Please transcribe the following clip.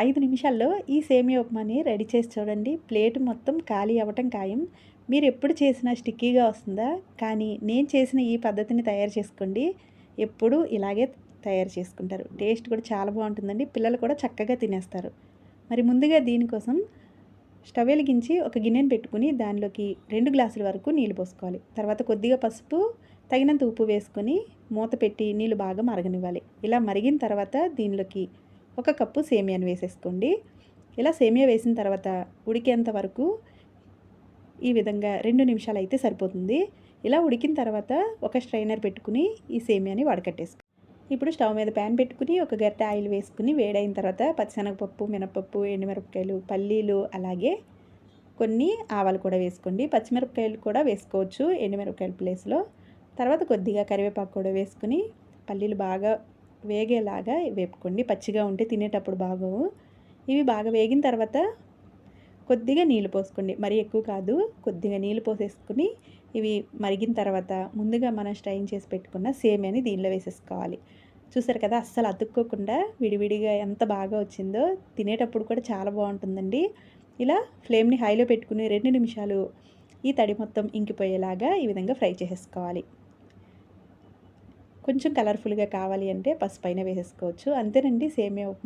5 నిమిషాల్లో ఈ సేమియా ఉప్మాని రెడీ చేసి చూడండి. ప్లేట్ మొత్తం ఖాళీ అవ్వటం ఖాయం. మీరెప్పుడు చేసినా స్టిక్కీగా వస్తుందా? కానీ నేను చేసిన ఈ పద్ధతిని తయారు చేసుకోండి. ఎప్పుడూ ఇలాగే తయారు చేసుకుంటారు. టేస్ట్ కూడా చాలా బావుంటుందండి. పిల్లలు కూడా చక్కగా తినేస్తారు. మరి ముందుగా దీనికోసం స్టవ్ వెలిగించి ఒక గిన్నెను పెట్టుకుని దానిలోకి 2 గ్లాసుల వరకు నీళ్ళు పోసుకోవాలి. తర్వాత కొద్దిగా పసుపు, తగినంత ఉప్పు వేసుకొని మూత పెట్టి నీళ్ళు బాగా మరగనివ్వాలి. ఇలా మరిగిన తర్వాత దీనిలోకి 1 కప్పు సేమియాను వేసేసుకోండి. ఇలా సేమియా వేసిన తర్వాత ఉడికేంత వరకు ఈ విధంగా 2 నిమిషాలు అయితే సరిపోతుంది. ఇలా ఉడికిన తర్వాత ఒక స్ట్రైనర్ పెట్టుకుని ఈ సేమియాని వడకట్టేసుకోండి. ఇప్పుడు స్టవ్ మీద ప్యాన్ పెట్టుకుని ఒక గరిటె ఆయిల్ వేసుకుని వేడైన తర్వాత పచ్చిశనగపప్పు, మినపప్పు, ఎండుమిరపకాయలు, పల్లీలు అలాగే కొన్ని ఆవాలు కూడా వేసుకోండి. పచ్చిమిరపకాయలు కూడా వేసుకోవచ్చు ఎండుమిరపకాయల ప్లేస్లో. తర్వాత కొద్దిగా కరివేపాకు కూడా వేసుకుని పల్లీలు బాగా వేగేలాగా వేపుకోండి. పచ్చిగా ఉంటే తినేటప్పుడు బాగోవు. ఇవి బాగా వేగిన తర్వాత కొద్దిగా నీళ్ళు పోసుకోండి. మరీ ఎక్కువ కాదు, కొద్దిగా నీళ్ళు పోసేసుకుని ఇవి మరిగిన తర్వాత ముందుగా మనం స్ట్రైన్ చేసి పెట్టుకున్న సేమియాని దీనిలో వేసేసుకోవాలి. చూసారు కదా, అస్సలు అతుక్కోకుండా విడివిడిగా ఎంత బాగా వచ్చిందో. తినేటప్పుడు కూడా చాలా బాగుంటుందండి. ఇలా ఫ్లేమ్ని హైలో పెట్టుకుని 2 నిమిషాలు ఈ తడి మొత్తం ఇంకిపోయేలాగా ఈ విధంగా ఫ్రై చేసేసుకోవాలి. కొంచెం కలర్ఫుల్గా కావాలి అంటే పసుపైన వేసేసుకోవచ్చు. అంతేనండి సేమియా ఉప్మా.